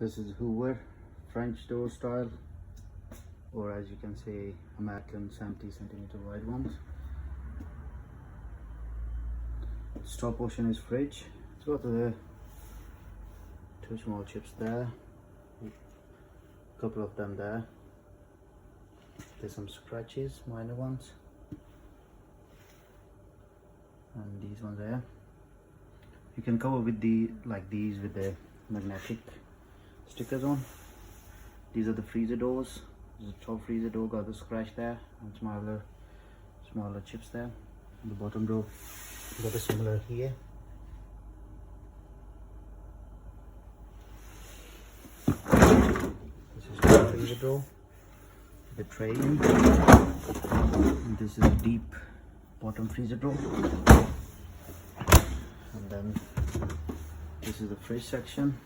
This is Hoover French door style, or as you can say, American 70cm wide ones. Top portion is fridge. It's got the two small chips there, a couple of them there. There's some scratches, minor ones, and these ones there. You can cover with the these with the magnetic stickers on. These are the freezer doors. There's a top freezer door, got the scratch there, and smaller chips there. And the bottom door got a similar here. This is the freezer door, the tray in. And this is a deep bottom freezer door. And then this is the fridge section.